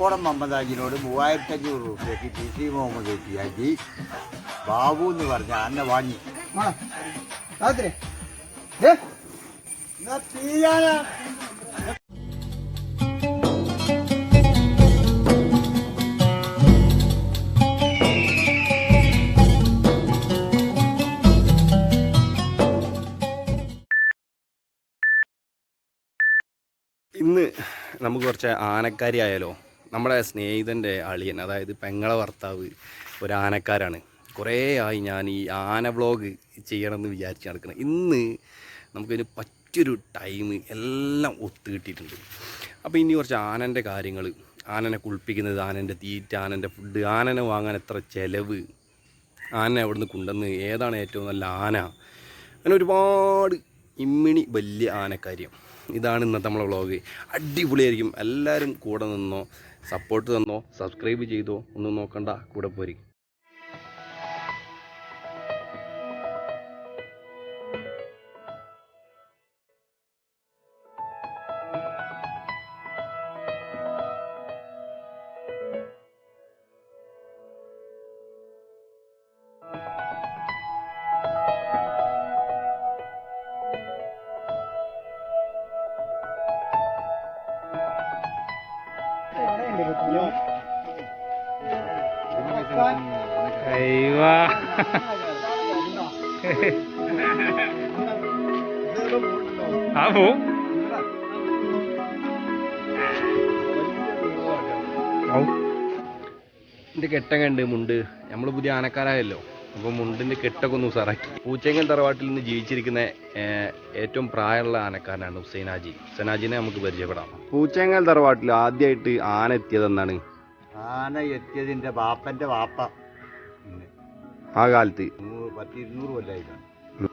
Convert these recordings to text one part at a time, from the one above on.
കക്കോടം മമ്മദാജിനോട് 3500 രൂപയ്ക്ക് PC മുഹമ്മദ് കുട്ടിയാജി ബാബു എന്ന് പറഞ്ഞ ആന വാങ്ങി. ഇന്ന് നമുക്ക് കുറച്ച് ആനക്കാരി ആയാലോ. നമ്മുടെ സ്നേഹിതൻ്റെ അളിയൻ, അതായത് പെങ്ങളെ ഭർത്താവ് ഒരു ആനക്കാരാണ്. കുറേ ആയി ഞാൻ ഈ ആന വ്ളോഗ് ചെയ്യണമെന്ന് വിചാരിച്ച് നടക്കണം. ഇന്ന് നമുക്കൊരു പറ്റിയൊരു ടൈം എല്ലാം ഒത്തു കിട്ടിയിട്ടുണ്ട്. അപ്പോൾ ഇനി കുറച്ച് ആനൻ്റെ കാര്യങ്ങൾ, ആനനെ കുളിപ്പിക്കുന്നത്, ആനൻ്റെ തീറ്റ, ആനൻ്റെ ഫുഡ്, ആനനെ വാങ്ങാൻ എത്ര ചിലവ്, ആന എവിടുന്ന് കൊണ്ടുവന്ന്, ഏതാണ് ഏറ്റവും നല്ല ആന, അങ്ങനെ ഒരുപാട് ഇമ്മിണി വലിയ ആനക്കാര്യം. ഇതാണ് ഇന്നത്തെ നമ്മളെ വ്ളോഗ്. അടിപൊളിയായിരിക്കും. എല്ലാവരും കൂടെ നിന്നോ, സപ്പോർട്ട് തന്നോ, സബ്സ്ക്രൈബ് ചെയ്തോ, ഒന്നും നോക്കണ്ട, കൂടെ പോരി. ഇതിൻ്റെ കെട്ടൊക്കെ ഉണ്ട്, മുണ്ട്. നമ്മൾ പുതിയ ആനക്കാരായല്ലോ, അപ്പോൾ മുണ്ടിൻ്റെ കെട്ടൊക്കെ ഒന്ന് ഉസാറാക്കി. പൂച്ചെങ്കൽ തറവാട്ടിൽ നിന്ന് ജീവിച്ചിരിക്കുന്ന ഏറ്റവും പ്രായമുള്ള ആനക്കാരനാണ് ഹുസൈനാജി. ഹുസൈനാജിനെ നമുക്ക് പരിചയപ്പെടാം. പൂച്ചെങ്കൽ തറവാട്ടിൽ ആദ്യമായിട്ട് ആന എത്തിയത് എന്നാണ്? ആന എത്തിയതിൻ്റെ ബാപ്പൻ്റെ വാപ്പ ആ കാലത്ത് 100-200 കൊല്ലമായിട്ടാണ്.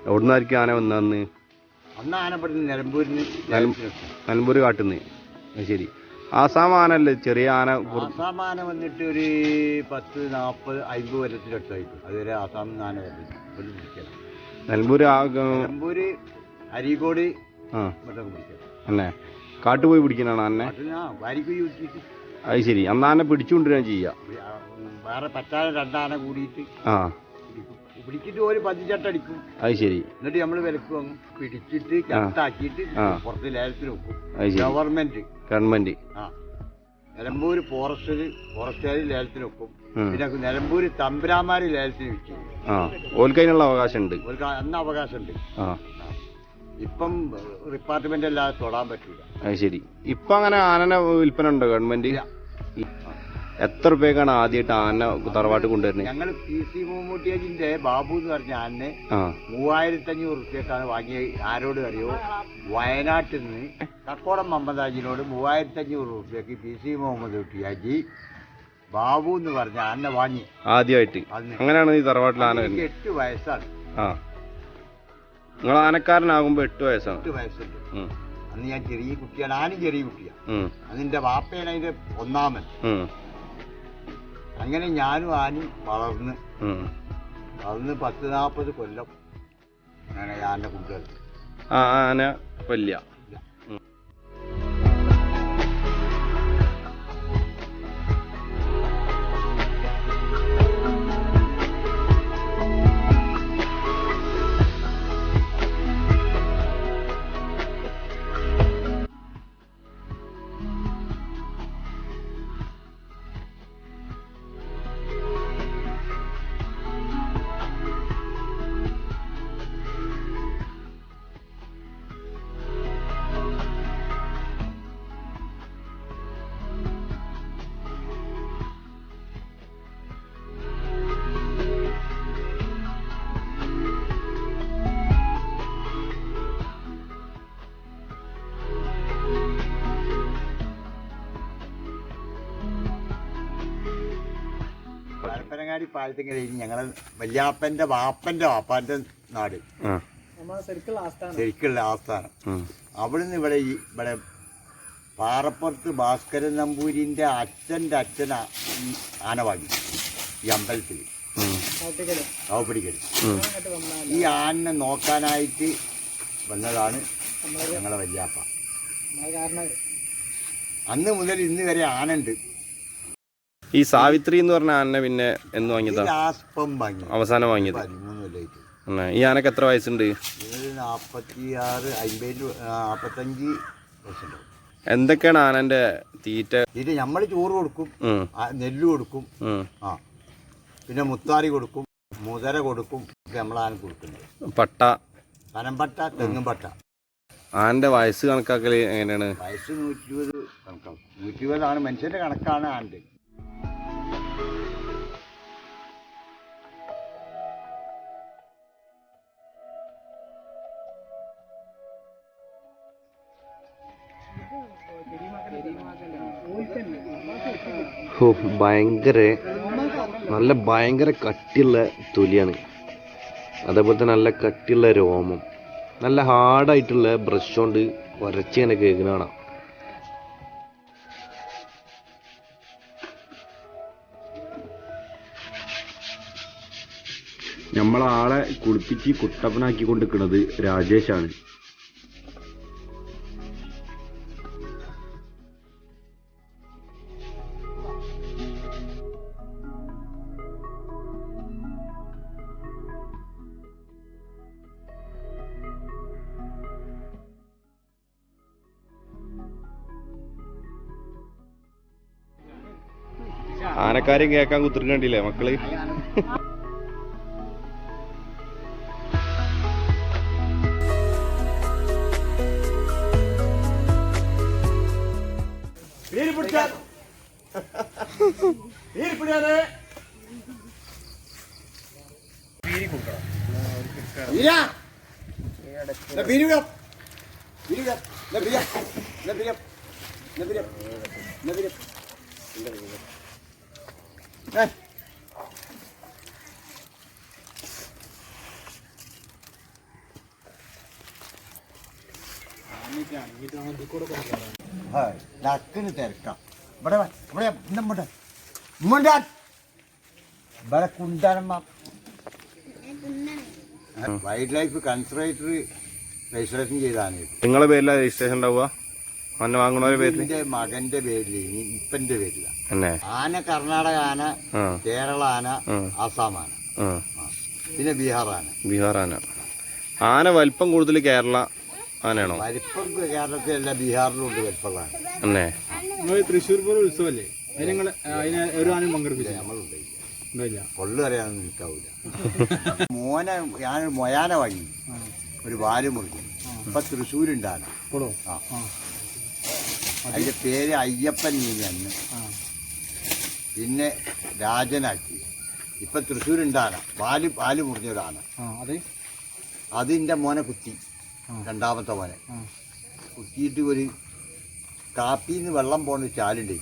എവിടുന്നായിരിക്കും ആന വന്നന്ന്? അന്ന് ആന പെടുന്ന നിലമ്പൂർ കാട്ടുന്ന്. ശരി. ആസാം ആനല്ലേ ചെറിയ ആന? ആസാം ആന വന്നിട്ട് ഒരു 10-40-50 കൊല്ലത്തിനടുത്തായിരിക്കും. അതുവരെ ആസാം ആന പിടിക്കണം. നിലമ്പൂര് അരീക്കോട് അല്ലേ കാട്ടു പോയി പിടിക്കണാണ് ആനെ? അത് ശരി. അന്ന് ആന പിടിച്ചുകൊണ്ടിരാൻ ചെയ്യാം. വേറെ പറ്റാതെ 2 ആന കൂടിയിട്ട് പിടിച്ചിട്ട് ഒരു 10 ചട്ടടിക്കും. അത് ശരി. എന്നിട്ട് നമ്മൾ വിലക്കും പിടിച്ചിട്ട് ചട്ടാക്കിയിട്ട് പുറത്ത് ലേലത്തിന് വെക്കും. ഗവൺമെന്റ് നിലമ്പൂർ ഫോറസ്റ്റുകാർ ലേലത്തിന് വെക്കും. പിന്നെ നിലമ്പൂർ തമ്പുരാമാര് ലേലത്തിന് വെച്ചു. ഓൽക്കതിനുള്ള അവകാശമുണ്ട്. അന്ന് അവകാശമുണ്ട്. ഇപ്പം ഡിപ്പാർട്ട്മെന്റ് അല്ലാതെ തൊടാൻ പറ്റൂല. അത് ശരി. ഇപ്പൊ അങ്ങനെ ആനനെ വിൽപ്പന ഉണ്ടോ ഗവൺമെന്റ്? എത്ര രൂപയ്ക്കാണ് ആദ്യമായിട്ട് ആന തറവാട്ട് കൊണ്ടുവരുന്നത്? ഞങ്ങൾ PC മമ്മൂട്ടിയാജിന്റെ ബാബു എന്ന് പറഞ്ഞ ആനെ 3500 രൂപയ്ക്കാണ് വാങ്ങിയത്. ആരോട് അറിയോ? വയനാട്ടിൽ നിന്ന് കക്കോടം മമ്മദാജിനോട് 3500 രൂപയ്ക്ക് PC മുഹമ്മദ് കുട്ടിയാജി ബാബു എന്ന് പറഞ്ഞ ആനെ വാങ്ങി ആദ്യമായിട്ട്. അങ്ങനെയാണ് ഈ തറവാട്ടിൽ ആന? 8 വയസ്സാണ്. നിങ്ങൾ ആനക്കാരനാകുമ്പോ 8 വയസ്സാണ്? 8 വയസ്സുണ്ട്. അന്ന് ഞാൻ ചെറിയ കുട്ടിയാണ്. ആനും ചെറിയ കുട്ടിയാണ്. അതിന്റെ വാപ്പയാണ് അതിന്റെ ഒന്നാമൻ. അങ്ങനെ ഞാനും ആനും വളർന്ന് 10-40 കൊല്ലം ഞാൻ ആനെ കൊണ്ടുവരുന്നു. ആന വലിയ പരപ്പനങ്ങാടി പാലത്തിങ്കര ഞങ്ങളെ വല്യാപ്പന്റെ വാപ്പാന്റെ നാട്, ശരിക്കുള്ള ആസ്ഥാനം. അവിടുന്ന് ഇവിടെ പാറപ്പുറത്ത് ഭാസ്കരൻ നമ്പൂരിന്റെ അച്ഛൻ്റെ അച്ഛനാ ആന വാങ്ങി ഈ അമ്പലത്തിൽ കാവപ്പിടിക്കൽ. ഈ ആനനെ നോക്കാനായിട്ട് വന്നതാണ് ഞങ്ങളെ വല്യാപ്പ. അന്ന് മുതൽ ഇന്ന് വരെ ആനുണ്ട്. ഈ സാവിത്രി എന്ന് പറഞ്ഞ ആന പിന്നെ എന്ന് വാങ്ങിയതാ? ലാസ്പം വാങ്ങി, അവസാനം വാങ്ങിയത്. 13 കൊല്ലമായിട്ട്. ഈ ആനക്ക് എത്ര വയസ്സുണ്ട്? 46, 50, 45 വയസ്സുണ്ട്. എന്തൊക്കെയാണ് ആനന്റെ തീറ്റ? നമ്മൾ ചോറ് കൊടുക്കും, നെല്ല് കൊടുക്കും, പിന്നെ മുത്താറി കൊടുക്കും, മുതര കൊടുക്കും. നമ്മളാണ് കൊടുക്കുന്നത്. പട്ട, പനമ്പട്ട, തെങ്ങും പട്ട. ആനന്റെ വയസ്സ് കണക്കാക്കല് എങ്ങനെയാണ്? വയസ്സ് 120 കണക്കാവും. 120 മനുഷ്യന്റെ കണക്കാണ് ആൻ്റെ. ഭയങ്കര കട്ടിയുള്ള തൊലിയാണ്. അതേപോലെ തന്നെ നല്ല കട്ടിയുള്ള രോമം, നല്ല ഹാർഡായിട്ടുള്ള ബ്രഷ് കൊണ്ട് ഉരച്ച് ഇങ്ങനെ കേൾക്കുന്ന കാണാം. നമ്മളാളെ കുളിപ്പിച്ച് കുട്ടപ്പനാക്കി കൊണ്ടിരിക്കുന്നത് രാജേഷാണ്. ആനക്കാര്യം കേൾക്കാൻ കുത്തിരിക്കണ്ടില്ലേ മക്കള്? നക്കിന് തിരക്കാം. ഇവിടെ ഇവിടെ ഇന്നമ്മട്ടെ ഇവിടെ കുണ്ടാനമ്മ വൈൽഡ് ലൈഫ് കൺസർവേറ്റർ രജിസ്ട്രേഷൻ ചെയ്താണ്. നിങ്ങളെ പേരിലാണ് രജിസ്ട്രേഷൻ ഉണ്ടാവുക? മണ്ണ് വാങ്ങുന്നവരുടെ പേരിൽ? എന്റെ മകന്റെ പേരിൽ, ഇപ്പന്റെ പേരില. ആന കർണാടക ആന, കേരള ആന, ആസാം ആന, പിന്നെ ബീഹാർ ആന. ബീഹാർ ആന. ആന വലിപ്പം കൂടുതൽ കേരള ആനയാണോ? വലിപ്പം കേരളത്തിലല്ല, ബീഹാറിലും ഉണ്ട് വലിപ്പമുള്ള ആന. അല്ലേ? തൃശ്ശൂർ പോലെ ഉത്സവല്ലേ, നമ്മളുണ്ടായില്ല. കൊള്ളു അറിയാനൊന്നും നിൽക്കാവൂല. മോനെ ഞാനൊരു മൊയാന വാങ്ങി, ഒരു വാല് മുറിക്കും. ഇപ്പൊ തൃശ്ശൂരുണ്ടാണ്. അതിന്റെ പേര് അയ്യപ്പൻ നീനി അന്ന്, പിന്നെ രാജനാക്കി. ഇപ്പൊ തൃശ്ശൂരുണ്ടാണ്. പാല് മുറിഞ്ഞൊരാന. അതിന്റെ മോനെ കുത്തി, രണ്ടാമത്തെ മോനെ കുത്തിയിട്ട് ഒരു കാപ്പിന്ന് വെള്ളം പോകുന്ന ചാലുണ്ട്,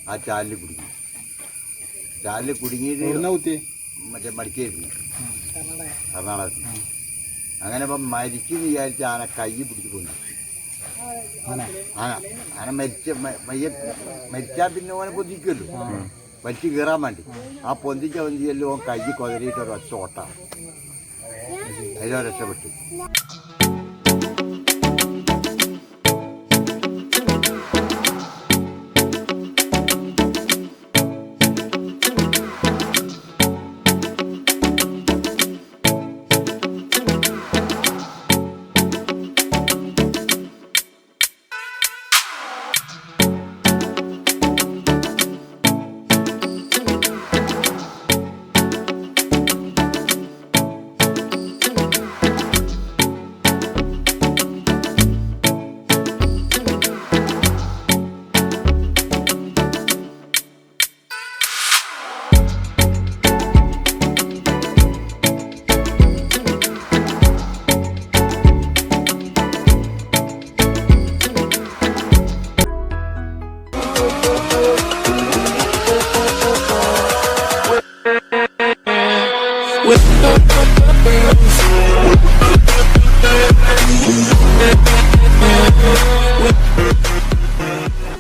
ആ ചാലിൽ കുടുങ്ങി. ചാലിൽ കുടുങ്ങിയിട്ട് മറ്റേ മടിക്കായിരുന്നു, കർണാടകത്തിൽ. അങ്ങനെ ഇപ്പം മരിക്കുന്നു വിചാരിച്ച ആന കൈ പിടിച്ച് കൊണ്ടു. ആന മരിച്ചാൽ പിന്നെ ഓനെ പൊന്തിക്കുമല്ലോ, വലിച്ചു കയറാൻ വേണ്ടി. ആ പൊന്തിച്ചല്ലോ കൈ കൊതറിയിട്ട് ഒരു ഒറ്റ ഓട്ടാണ്. അതിലോ രക്ഷപ്പെട്ടു.